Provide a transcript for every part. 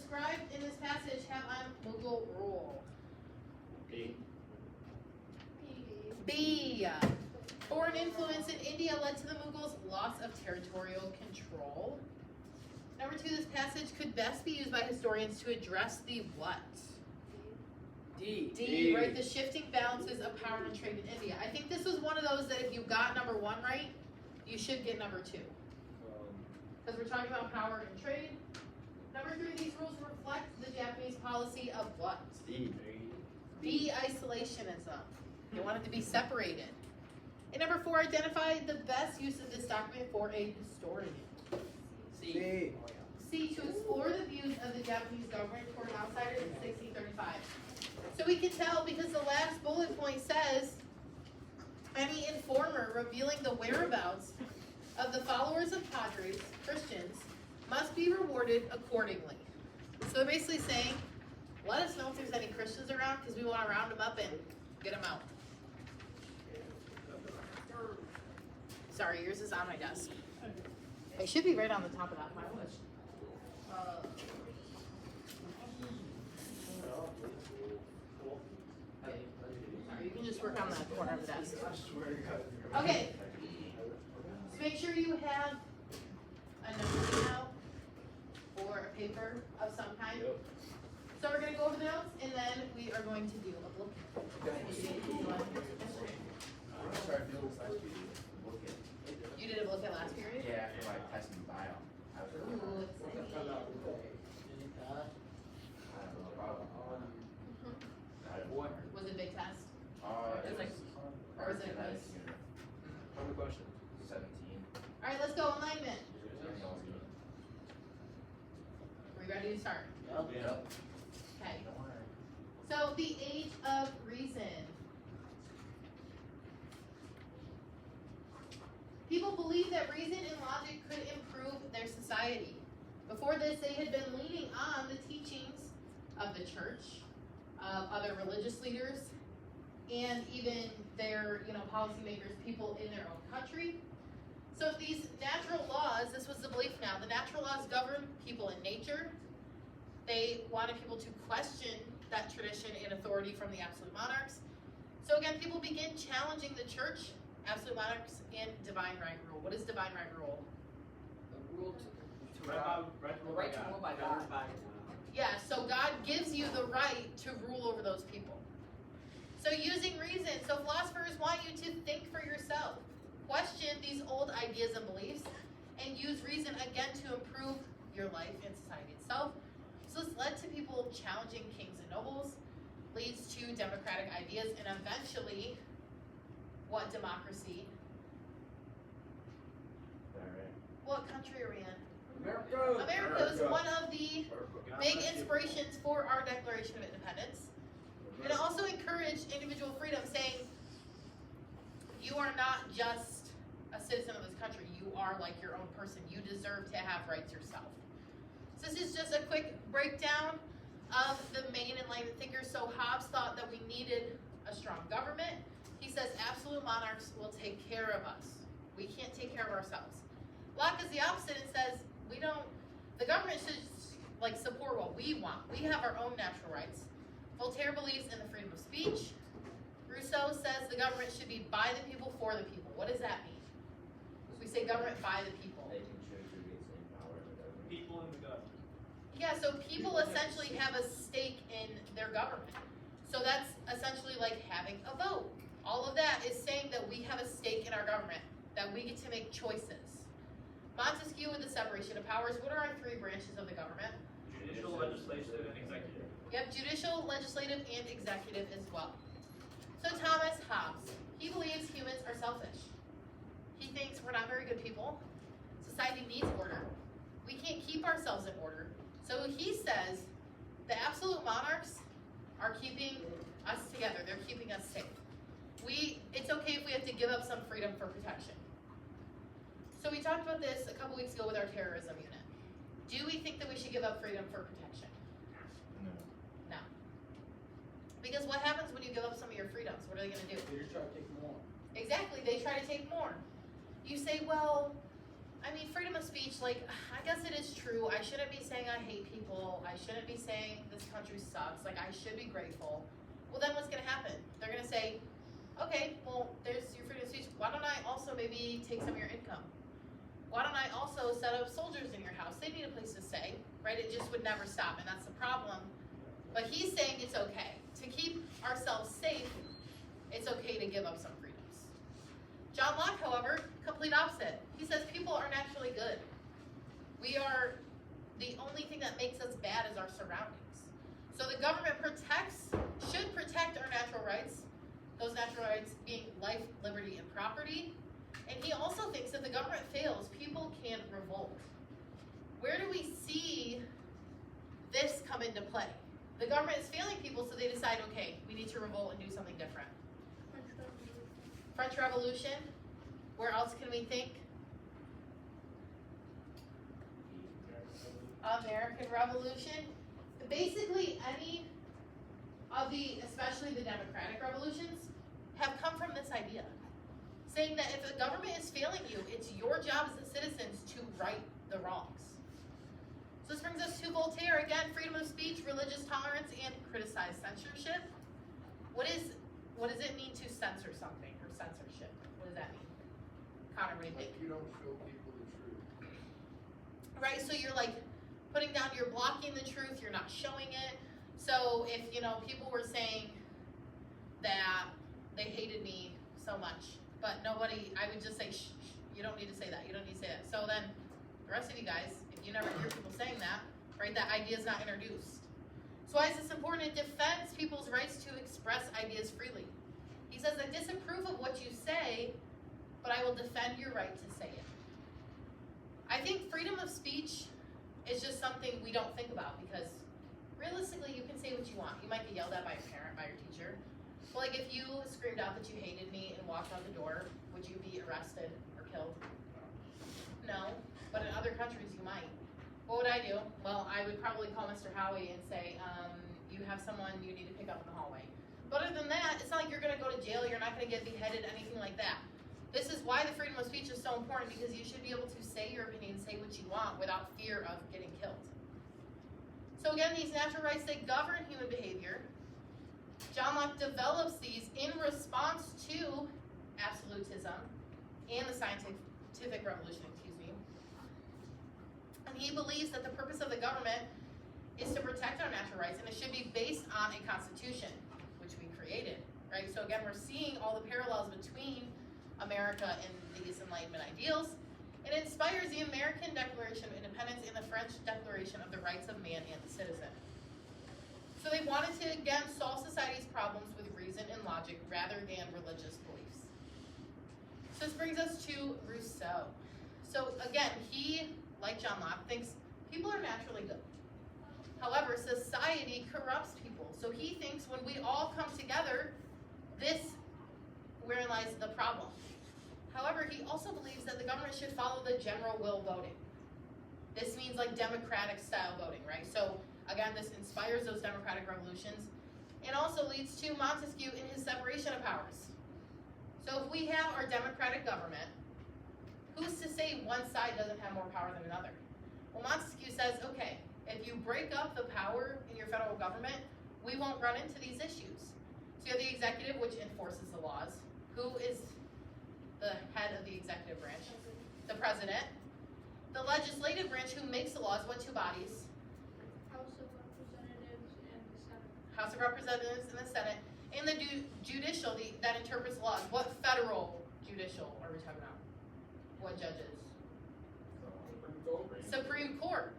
described in this passage have on Mughal rule? B. B. Foreign influence in India led to the Mughals' loss of territorial control. Number 2, this passage could best be used by historians to address the what? D. D, right? The shifting balances of power and trade in India. I think this was one of those that if you got number 1 right, you should get number 2. Because we're talking about power and trade. Number 3, these rules reflect the Japanese policy of what? D. De-isolationism. They wanted to be separated. And number 4, identify the best use of this document for a historian. C. C, to explore the views of the Japanese government toward outsiders in 1635. So we can tell because the last bullet point says, any informer revealing the whereabouts of the followers of Padres, Christians, must be rewarded accordingly. So they're basically saying, let us know if there's any Christians around because we want to round them up and get them out. Sorry, yours is on my desk. It should be right on the top of that pile. Sorry, you can just work on the corner of the desk. Okay. So make sure you have a note now or a paper of some kind. So we're going to go over the notes and then we are going to do a book. You did a book at last period? Yeah, after my test in bio. I was Ooh, it's Was it a big test? it was like- or was it a quiz? How many questions? 17. All right, let's go. Alignment. Are we ready to start? Yep. Okay. So the age of reason. People believed that reason and logic could improve their society. Before this, they had been leaning on the teachings of the church, of other religious leaders, and even their, policymakers, people in their own country. So these natural laws, this was the belief now, the natural laws govern people in nature. They wanted people to question that tradition and authority from the absolute monarchs. So again, people begin challenging the church, absolute monarchs, and divine right rule. What is divine right rule? The rule to Right to rule by God. Yeah, so God gives you the right to rule over those people. So using reason, so philosophers want you to think for yourself, question these old ideas and beliefs, and use reason again to improve your life and society itself. So this led to people challenging kings and nobles, leads to democratic ideas, and eventually, what democracy? What country are we in? America. America is one of the big inspirations for our Declaration of Independence. And it also encouraged individual freedom, saying you are not just a citizen of this country, you are like your own person. You deserve to have rights yourself. So this is just a quick breakdown of the main Enlightenment thinkers. So Hobbes thought that we needed a strong government. He says absolute monarchs will take care of us. We can't take care of ourselves. Locke is the opposite and says the government should support what we want. We have our own natural rights. Voltaire believes in the freedom of speech. Rousseau says the government should be by the people, for the people. What does that mean? We say government by the people. They can choose who gets in power in the government. People in the government. Yeah, so people essentially have a stake in their government. So that's essentially like having a vote. All of that is saying that we have a stake in our government, that we get to make choices. Montesquieu with the separation of powers. What are our 3 branches of the government? Judicial, legislative, and executive. Yep, judicial, legislative, and executive as well. So Thomas Hobbes, he believes humans are selfish. He thinks we're not very good people. Society needs order. We can't keep ourselves in order. So he says the absolute monarchs are keeping us together. They're keeping us safe. It's okay if we have to give up some freedom for protection. So we talked about this a couple weeks ago with our terrorism unit. Do we think that we should give up freedom for protection? No. No. Because what happens when you give up some of your freedoms? What are they going to do? They just try to take more. Exactly, they try to take more. You say, well, I mean, freedom of speech, like, I guess it is true. I shouldn't be saying I hate people. I shouldn't be saying this country sucks. Like, I should be grateful. Well, then what's gonna happen? They're gonna say, okay, well, there's your freedom of speech. Why don't I also maybe take some of your income? Why don't I also set up soldiers in your house? They need a place to stay, right? It just would never stop, and that's the problem. But he's saying it's okay. To keep ourselves safe, it's okay to give up some freedoms. John Locke, however, complete opposite. He says people are naturally good. We are, the only thing that makes us bad is our surroundings. So the government should protect our natural rights, those natural rights being life, liberty, and property. And he also thinks if the government fails, people can revolt. Where do we see this come into play? The government is failing people, so they decide, okay, we need to revolt and do something different. French Revolution. Where else can we think? American Revolution. Basically, any of the, especially the democratic revolutions, have come from this idea. Saying that if the government is failing you, it's your job as citizens to right the wrongs. So this brings us to Voltaire again, freedom of speech, religious tolerance, and criticize censorship. What does it mean to censor something, or censorship? What does that mean? Connor, what do you think? Like you don't show people the truth. Right, so you're like putting down, you're blocking the truth, you're not showing it. So if, people were saying that they hated me so much, but nobody, I would just say, shh, you don't need to say that, you don't need to say that. So then, the rest of you guys, if you never hear people saying that, right, that idea is not introduced. So why is this important? It defends people's rights to express ideas freely. He says, I disapprove of what you say, but I will defend your right to say it. I think freedom of speech is just something we don't think about because realistically, you can say what you want. You might get yelled at by a parent, by your teacher. But like if you screamed out that you hated me and walked out the door, would you be arrested or killed? No, but in other countries you might. What would I do? Well, I would probably call Mr. Howie and say, you have someone you need to pick up in the hallway. But other than that, it's not like you're gonna go to jail, you're not gonna get beheaded, anything like that. This is why the freedom of speech is so important because you should be able to say your opinion, say what you want without fear of getting killed. So again, these natural rights, they govern human behavior. John Locke develops these in response to absolutism and the scientific revolution, And he believes that the purpose of the government is to protect our natural rights, and it should be based on a constitution, which we created, right? So again, we're seeing all the parallels between America and these Enlightenment ideals. It inspires the American Declaration of Independence and the French Declaration of the Rights of Man and the Citizen. So they wanted to, again, solve society's problems with reason and logic rather than religious beliefs. So this brings us to Rousseau. So again, he, like John Locke, thinks people are naturally good. However, society corrupts people. So he thinks when we all come together, wherein lies the problem. However, he also believes that the government should follow the general will voting. This means like democratic style voting, right? So again, this inspires those democratic revolutions and also leads to Montesquieu in his separation of powers. So if we have our democratic government, who's to say one side doesn't have more power than another? Well, Montesquieu says, okay, if you break up the power in your federal government, we won't run into these issues. So you have the executive, which enforces the laws. Who is the head of the executive branch? The president. The legislative branch, who makes the laws, what two bodies? House of Representatives and the Senate. House of Representatives and the Senate. And the judicial, that interprets the laws. What federal judicial are we talking about? What judges? Supreme Court.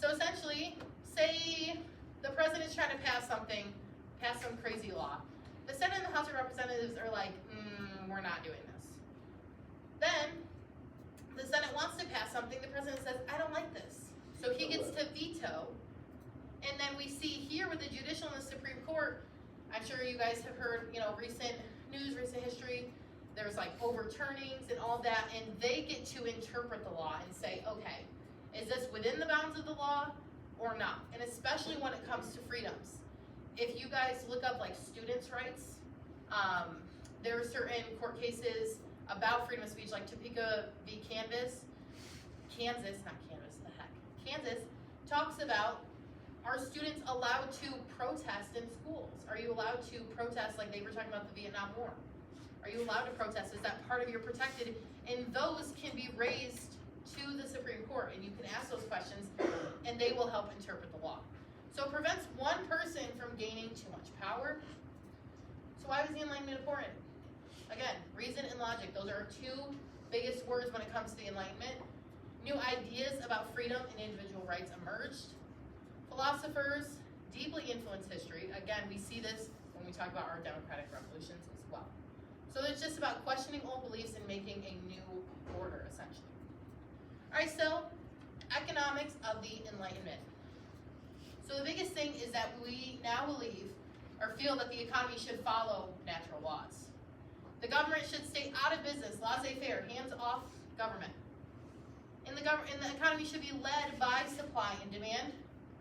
So essentially, say the president's trying to pass some crazy law. The Senate and the House of Representatives are like, we're not doing this. Then, the Senate wants to pass something, the president says, I don't like this. So he gets to veto. And then we see here with the judicial and the Supreme Court, I'm sure you guys have heard, recent news, recent history, there's like overturnings and all that, and they get to interpret the law and say, okay, is this within the bounds of the law or not? And especially when it comes to freedoms. If you guys look up like students' rights, there are certain court cases about freedom of speech, like Topeka v. Canvas. Kansas talks about, are students allowed to protest in schools? Are you allowed to protest like they were talking about the Vietnam War? Are you allowed to protest? Is that part of your protected? And those can be raised to the Supreme Court, and you can ask those questions, and they will help interpret the law. So it prevents one person from gaining too much power. So why was the Enlightenment important? Again, reason and logic. Those are our two biggest words when it comes to the Enlightenment. New ideas about freedom and individual rights emerged. Philosophers deeply influenced history. Again, we see this when we talk about our democratic revolutions as well. So it's just about questioning old beliefs and making a new order, essentially. All right, so economics of the Enlightenment. So the biggest thing is that we now believe or feel that the economy should follow natural laws. The government should stay out of business, laissez-faire, hands-off government. And the economy should be led by supply and demand,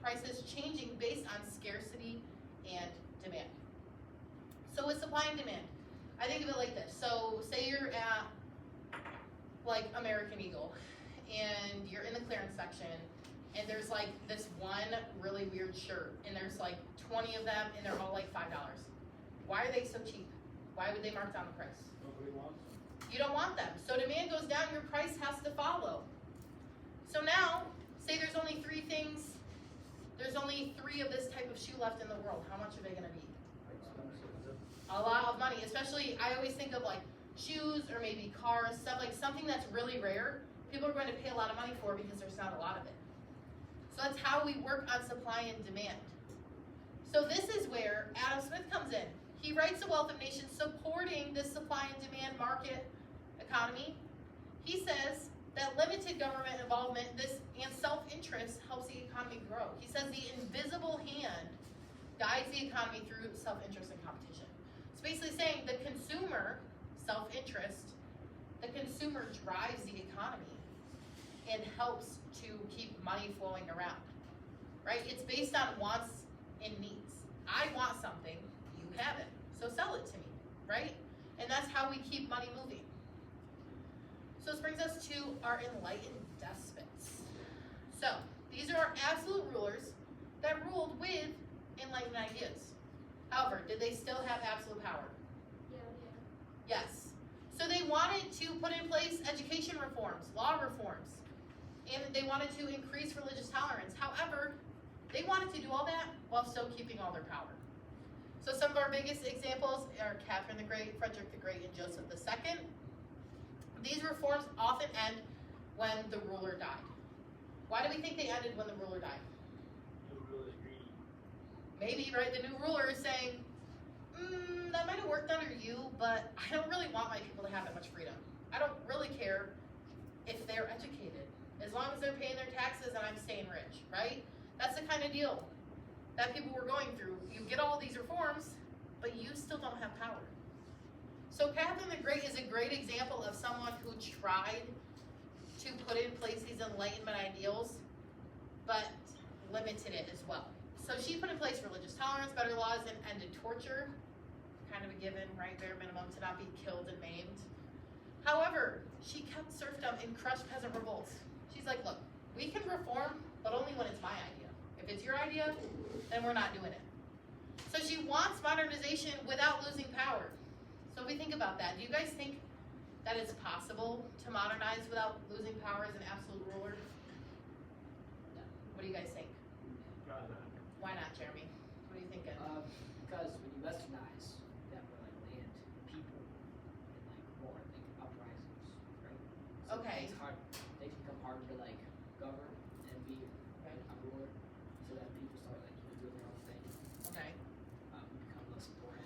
prices changing based on scarcity and demand. So with supply and demand, I think of it like this. So say you're at like American Eagle and you're in the clearance section and there's like this one really weird shirt and there's like 20 of them and they're all like $5. Why are they so cheap? Why would they mark down the price? Nobody wants them. You don't want them. So demand goes down, your price has to follow. So now, say there's only three of this type of shoe left in the world. How much are they gonna be? A lot of money, especially, I always think of like shoes or maybe cars, stuff like something that's really rare, people are going to pay a lot of money for because there's not a lot of it. So that's how we work on supply and demand. So this is where Adam Smith comes in. He writes The Wealth of Nations supporting this supply and demand market economy. He says that limited government involvement and self-interest helps the economy grow. He says the invisible hand guides the economy through self-interest and competition. It's basically saying the consumer, self-interest, the consumer drives the economy and helps to keep money flowing around, right? It's based on wants and needs. I want something, you have it, so sell it to me, right? And that's how we keep money moving. So this brings us to our enlightened despots. So these are our absolute rulers that ruled with enlightened ideas. However, did they still have absolute power? Yeah. Yes. So they wanted to put in place education reforms, law reforms, and they wanted to increase religious tolerance. However, they wanted to do all that while still keeping all their power. So some of our biggest examples are Catherine the Great, Frederick the Great, and Joseph II. These reforms often end when the ruler died. Why do we think they ended when the ruler died? New rule is greedy. Maybe, right, the new ruler is saying, that might have worked under you, but I don't really want my people to have that much freedom. I don't really care if they're educated, as long as they're paying their taxes and I'm staying rich, right? That's the kind of deal that people were going through. You get all these reforms, but you still don't have power. So Catherine the Great is a great example of someone who tried to put in place these Enlightenment ideals, but limited it as well. So she put in place religious tolerance, better laws, and ended torture. Kind of a given, right? Bare minimum to not be killed and maimed. However, she kept serfdom and crushed peasant revolts. She's like, look, we can reform, but only when it's my idea. If it's your idea, then we're not doing it. So she wants modernization without losing power. So if we think about that, do you guys think that it's possible to modernize without losing power as an absolute ruler? No. What do you guys think? Probably not. Why not, Jeremy? What are you thinking? Because when you westernize, that would like land people in like more like uprisings, right? So Okay. It's hard. They can become hard to like govern and be a ruler, so that people start like doing their own thing, Okay. become less important.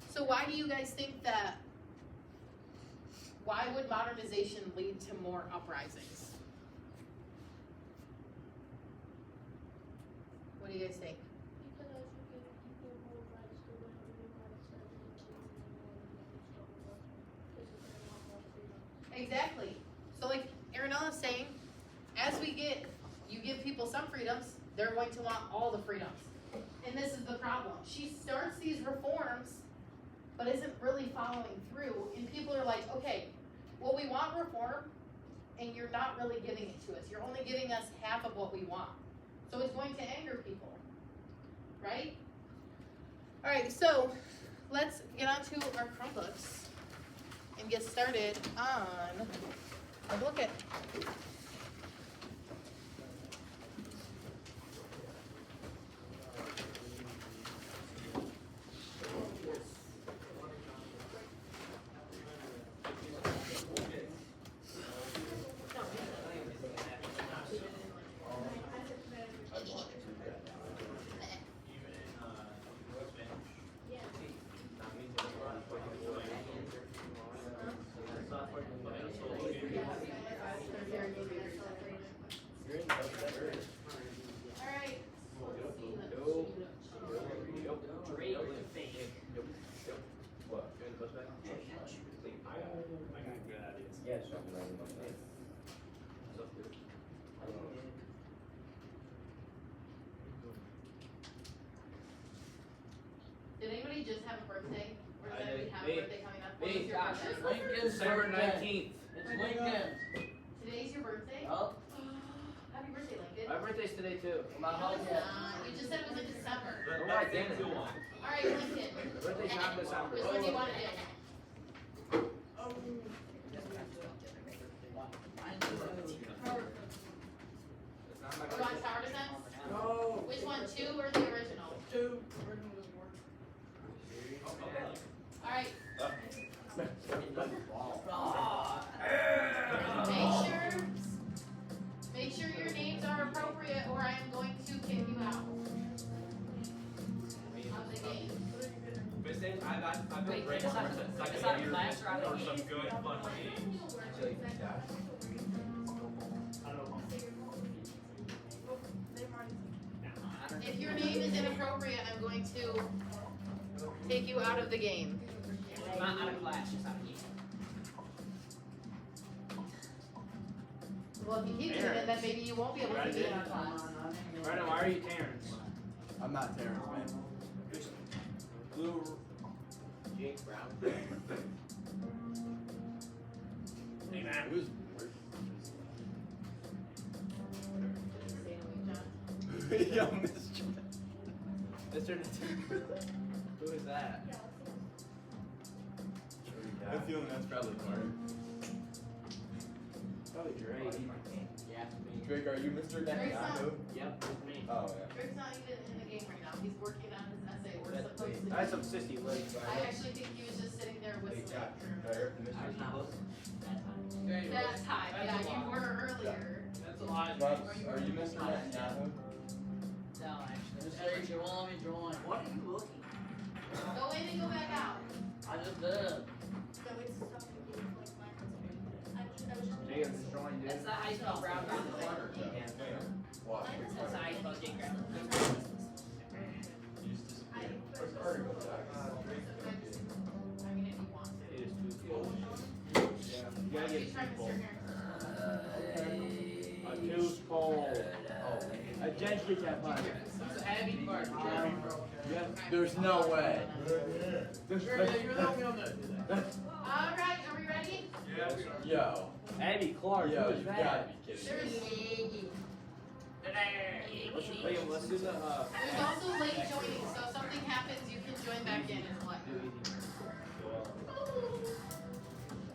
So why do you guys think that, why would modernization lead to more uprisings? What do you guys think? Because as you give people more rights to win, everybody says they can because they want more freedom. Exactly. So like Arinella's saying, as you give people some freedoms, they're going to want all the freedoms. And this is the problem. She starts these reforms, but isn't really following through. And people are like, okay, well, we want reform, and you're not really giving it to us. You're only giving us half of what we want. So it's going to anger people, right? All right, so let's get on to our Chromebooks and get started on a look at. All right. What? Yes, I'm writing about that. Did anybody just have a birthday? Or does I anybody did. have Me. a birthday coming up? When Me. is your Josh. birthday? Lincoln's December birthday. 19th. It's Lincoln. Today's your birthday? Oh, Happy birthday, Lincoln. My birthday's today too. my No, home. it's not. You just said it was in December. Oh, I did it. All right, Lincoln. Birthday's not in December. Which one do you want to do? It's not my You want Tower Defense? No. Which one, 2 or the original? All right. Make sure your names are appropriate, or I am going to kick you out of the game. I've Wait, take us out of class or out of the game? good fun games. If your name is inappropriate, I'm going to take you out of the game. Not out of class, just out of game. Well, if you keep doing it, then maybe you won't be able to be in our class. Brandon, why are you Terrence? I'm not Terrence, man. Blue. Jake Brown. Hey man. Who's Yo, Mr. Mr. Who is that? I'm feeling that's probably Carter. Probably Drake. Yeah. Drake, are you Mr. Drake's not- Netanyahu? Yep, it's me. Oh, yeah. Drake's not even in the game right now. He's working on his essay. We're That's supposed me. to. That's some sissy legs. I actually think he was just sitting there Hey, whistling. Josh, I heard from Mr. Book. That time, yeah, you were earlier. That's a lot. Bubs, are you Mr. Netanyahu? No, actually. You won't let me join. What are you looking? Go in and go back out. I just did. Jacob's destroying, dude. That's not how you spell brown around the corner. Watch. That's how you spell Jake Brown. You just disappeared. Where's Carter go, Jack? I mean, if you want to. It is too cold. Why Yeah, you gotta don't you get try people. Mr. Harrison? A tooth pole. A gentry cat pie. Abby Clark. There's no way. You're the only one that did that. All right, are we ready? Yo. Abby Clark. Yo, who is you that? gotta be kidding There's, me. Let's do the there's also late joining, so if something happens, you can join back in and play.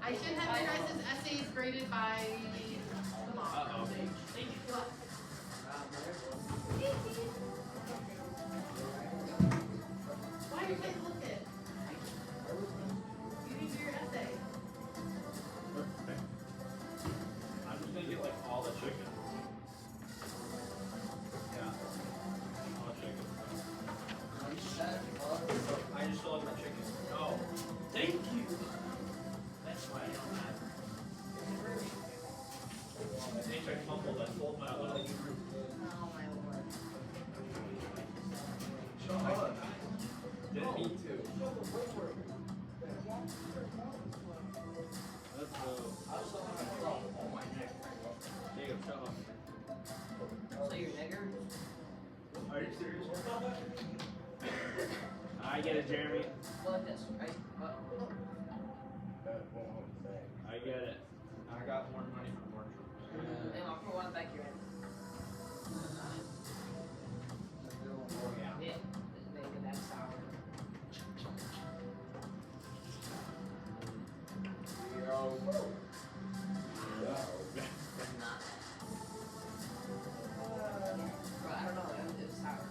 I should have your guys' essays graded by tomorrow. Thank you. What? Why are you guys looking? You need to do your essay. I'm just gonna get like all the chicken. Yeah. All the chicken. I just still have my chicken. Oh. Thank you. That's why I don't have. I think I fumbled. I told my little group. Oh my lord. Did me too. Let's go. Oh my neck. Jacob, shut up. So you're nigger? Are you serious? I get it, Jeremy. Go like this, right? That won't hold the bag. I get it. I got more money from work. Hey, I'll put one back here. Oh, yeah. Yeah, just make it that sour. Yo. Not. Bro, I don't know, it was sour.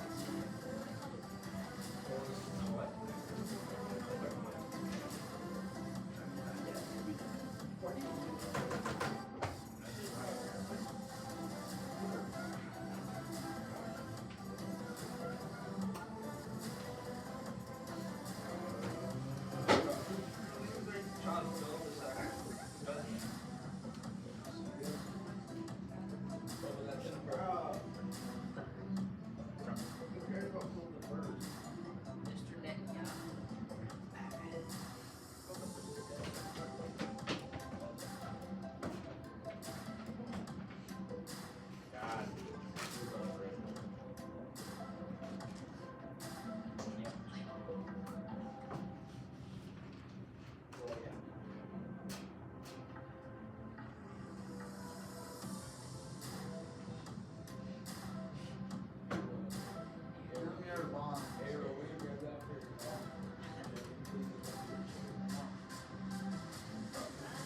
Mr. Netanyahu. God.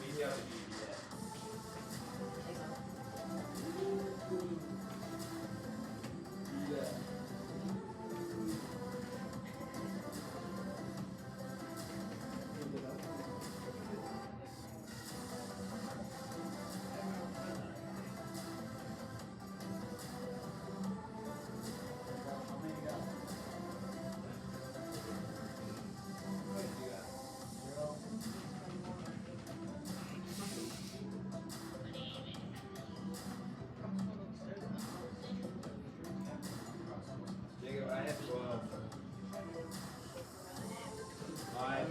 Maybe I would be that. Jacob, I have 12. 5,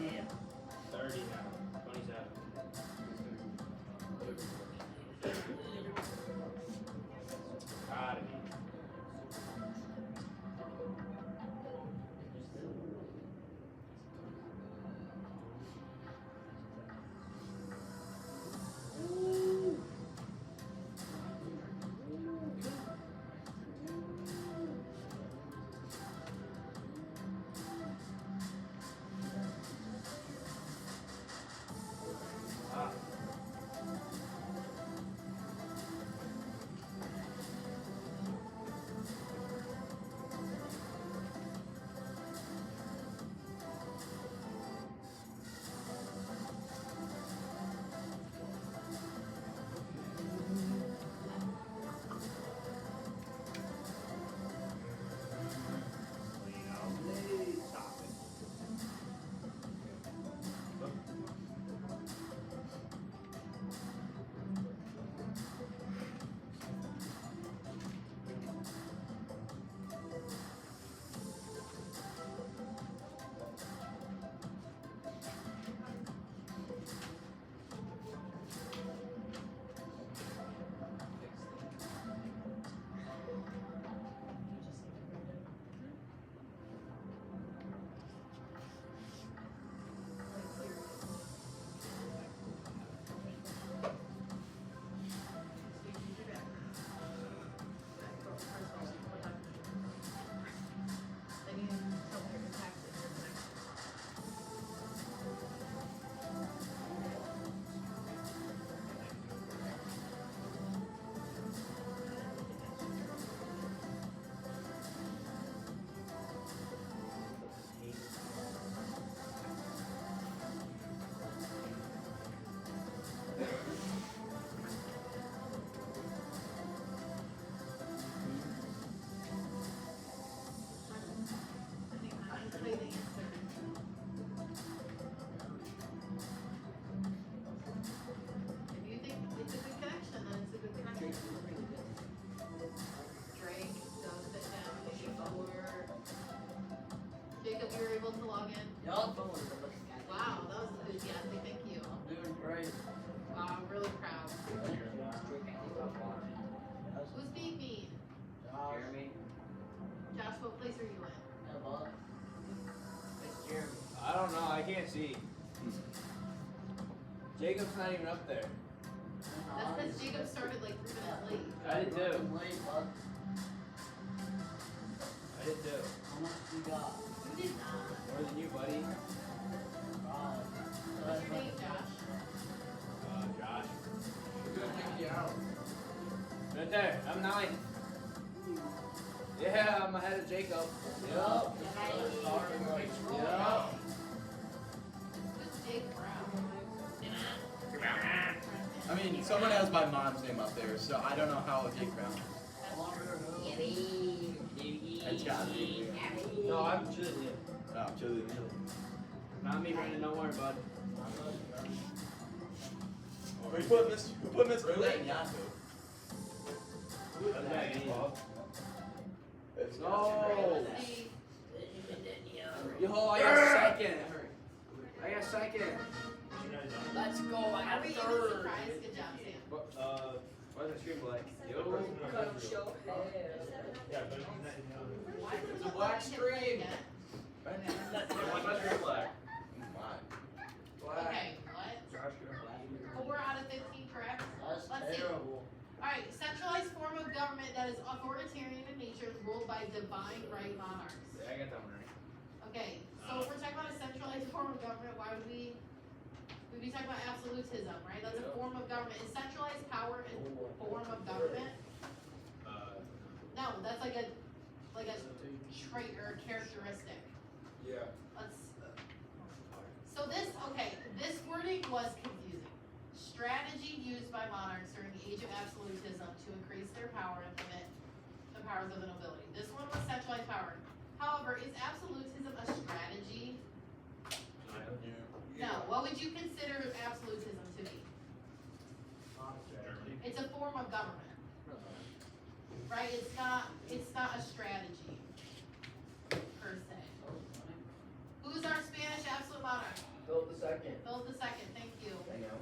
30 now. 27. Gotta be. Ah. Stop it. able to log in? Yup. Wow, that was enthusiastic, thank you. Doing great. Wow, I'm really proud. Who's being mean? Jeremy. Josh, what place are you in? Above. It's Jeremy. I don't know, I can't see. Jacob's not even up there. That's because Jacob started like 3 minutes late. I did too. I'm late, bud. I did too. How much we got? You did not. More than you, buddy. What's your name, Josh? Josh. We're gonna kick you out. Right there. I'm 9. Yeah, I'm ahead of Jacob. Yup. Yup. Who's Jake Brown? I mean, someone has my mom's name up there, so I don't know how it Jake Brown. It's gotta be. No, I'm Julian. Oh, Julie. Not me, Brandon. Don't worry, bud. Who put Miss Netanyahu? What does that mean? It's No. Let's see. Yo, I got second. I got second. Let's go, I Are got we even third. surprised? Good job, Sam. Why is my screen black? Yo. Come show Why It's does a it look black like him playing screen. it? Why is my screen black? Okay, what? 4 out of 15 correct? That's Let's see. terrible. Alright, centralized form of government that is authoritarian in nature, ruled by divine right monarchs. Yeah, I got that one right. Okay, so if we're talking about a centralized form of government, why would we'd be talking about absolutism, right? That's a form of government. Is centralized power a form of government? No, that's like a trait or a characteristic. Yeah. So this wording was confusing. Strategy used by monarchs during the age of absolutism to increase their power and limit the powers of the nobility. This one was centralized power. However, is absolutism a strategy? No. What would you consider absolutism to be? It's a form of government, right? It's not a strategy per se. Who's our Spanish absolute monarch? Philip II. Philip II. Thank you. I know.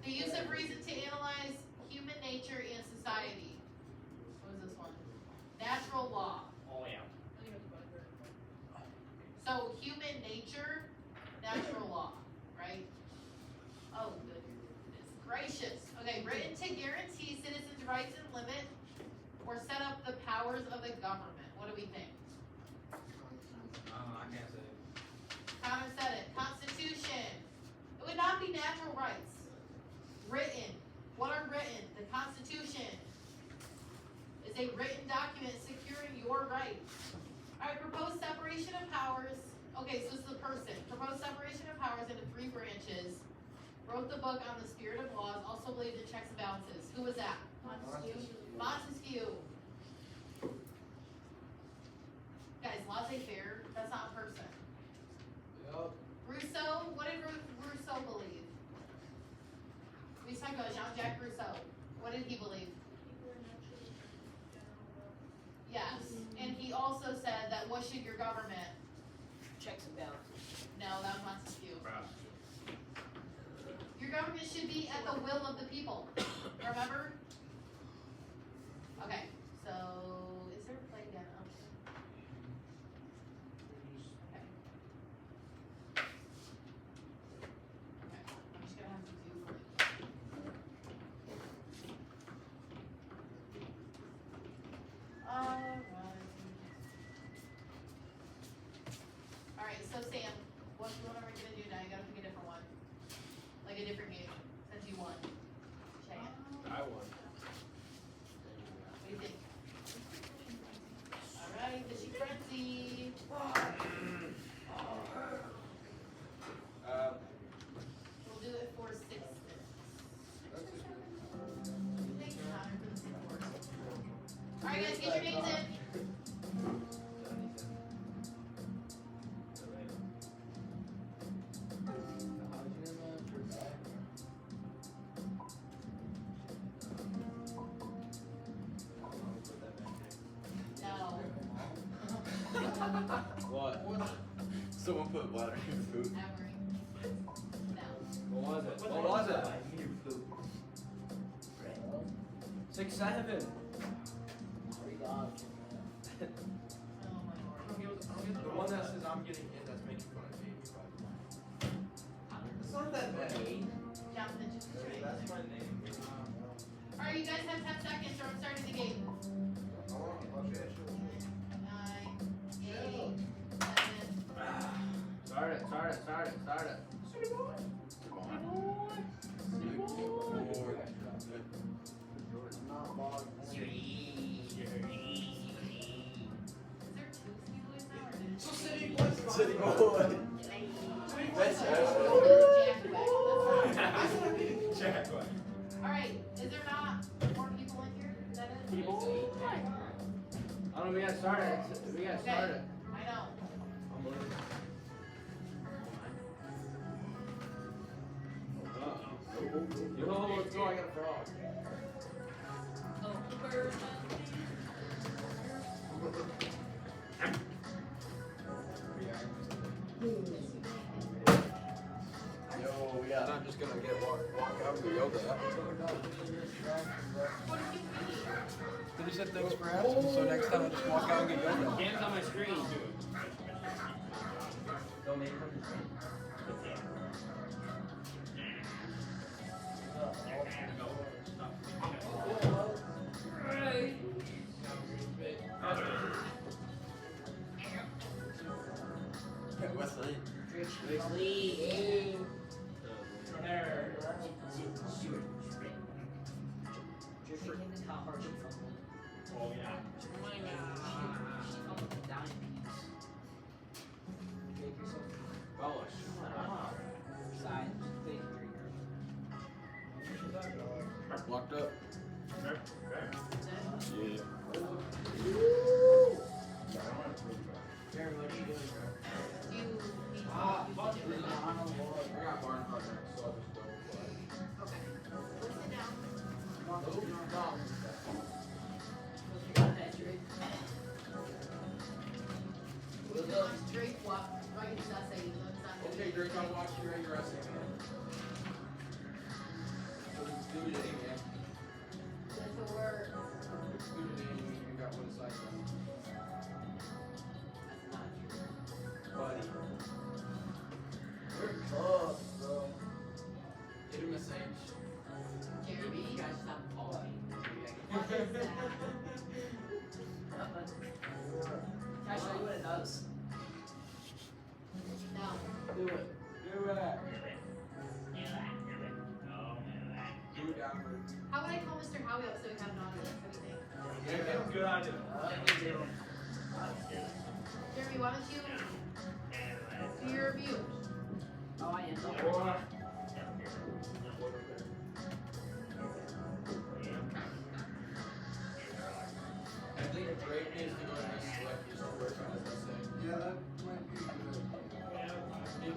The use of reason to analyze human nature and society. What is this one? Natural law. Oh, yeah. So human nature, natural law, right? Oh, goodness gracious. Okay, written to guarantee citizens' rights and limit or set up the powers of the government. What do we think? I can't say. Connor said it. Constitution. It would not be natural rights. Written. What are written? The Constitution is a written document securing your rights. Alright, proposed separation of powers. Okay, so it's the person. Proposed separation of powers into 3 branches. Wrote the book on the spirit of laws. Also believed in checks and balances. Who was that? Montesquieu. Guys, laissez-faire, that's not a person. Yup. Rousseau, what did Rousseau believe? We talked about Jean-Jacques Rousseau. What did he believe? People are naturally general will. Yes, and he also said that what should your government? Checks and balances. No, that was Montesquieu. Your government should be at the will of the people. Remember? Okay, so is there a play again? Okay. Okay. I'm just gonna have to do like. Alright, so Sam, what are we gonna do now? You gotta pick a different one. Like a different game, since you won. Cheyenne, I won. what do you think? Alright, Fishy Frenzy. We'll do it for 6 minutes. Thanks, Connor, for the support. Alright guys, get your names in. No. What? Someone put water in food. Emery. No. What was it? What was it? 6, 7. Oh my lord. The one that says I'm getting in, that's making fun of me. It's not that bad. counts as just a string. That's my name. Alright, you guys have 10 seconds or I'm starting the game. Okay, sure. 9, 8, 7. Start it. Not bog. Is there 2 City Boys now or is So it City Boys. City Boy. That's Jack, what? Alright, is there not more people in here? Is that it? I don't know, we gotta start it. We gotta start it. I know. Yo, let's go, I got a frog. Yo, we got. I'm just gonna walk out and go yoga. What did you mean? Did you said thanks for asking, so next time I just walk out and get yoga. Hands on my screen. Don't make them. Wesley. Oh, yeah. Oh, shut up. Locked up. Yeah. Jeremy, what are you doing, bro? Do you need to I use the different one? got barn projects, so I'll just go play. Okay. Let's sit down. We'll let Drake write his essay, even though it's not gonna Okay, be- Drake, I'll watch you write your essay, man. So it's due today, man. That's what we're, It's due today, and you got one side done. that's not true. Buddy. We're close, bro. Get him a sage. Jeremy? You guys stop calling me. What is that? Can I show you what it does? No. Do it. Do it. Do it downward. How would I call Mr. Howie up so we have an audience? What do you think? Good idea. Jeremy, why don't you do your review? Oh, I am. I think Drake needs to go ahead and select his work on his essay. Yeah, that might be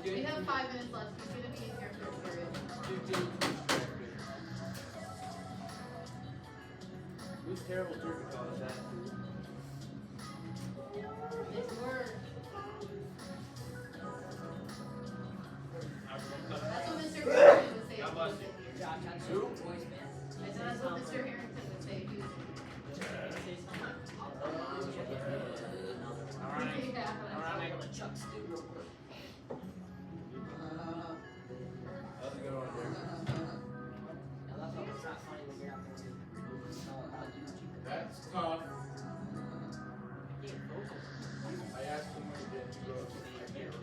good. We have 5 minutes left. He's gonna be in here for a period. Whose terrible turkey call is that? It's word. That's what Mr. Harrington would say if he was in here. Josh, that's your voice, man. I said that's what Mr. Harrington would say if he was in here. Yeah. Chuck Stew real quick. How's it going, Drake? I love how it's not funny when you're out there with YouTube. That's tough. Yeah, focus. I asked him when he did. He goes, I can't.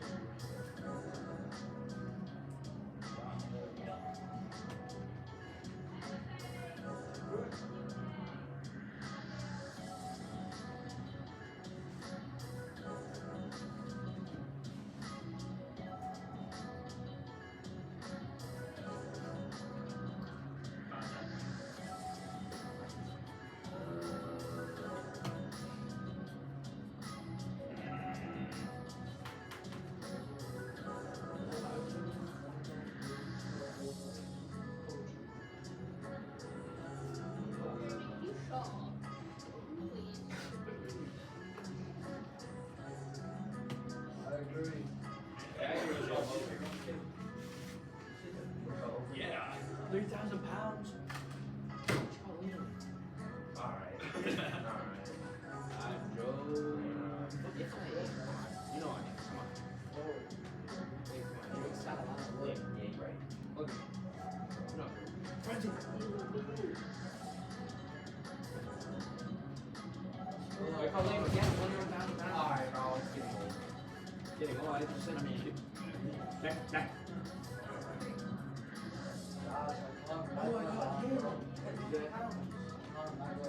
I agree. Yeah. 3,000 pounds. Alright. I drove. You know I can. Come on. It's got a lot of wood. Yeah, right. Look at me. Wait, call name again, one more time. Alright, bro, it's getting old. Getting old, I just said, I mean, back.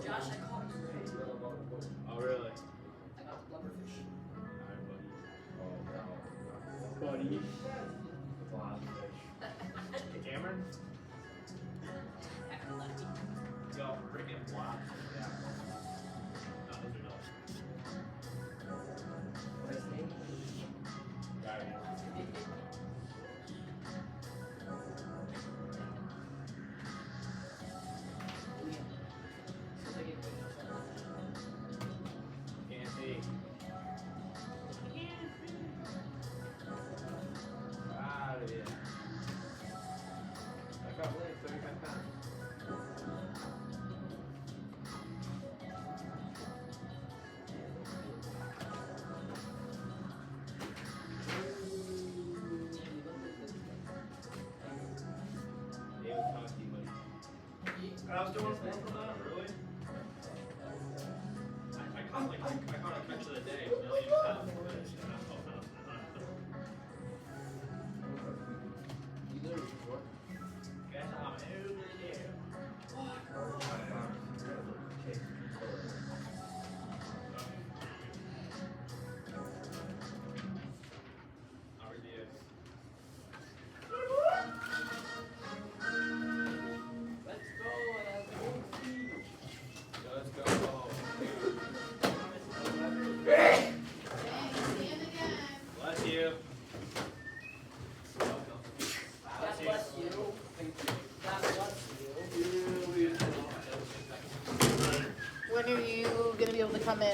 Josh, I caught you. Oh, really? I got blubberfish. Buddy. Hey, Cameron? Happy lefty. Yo, freaking wow. Yeah. No, those are not. Got it. Sounds like it could Can't see. Out of here. I got late 35 pounds. They was talking like. I was doing more for that, really? I caught like I caught a catch of the day, $1 million pounds for this, and I'm You literally work. guess I'm over there. Already is. Let's go, Let's go. Okay, stand again. Bless you. God bless you. God bless you. When are you gonna be able to come in?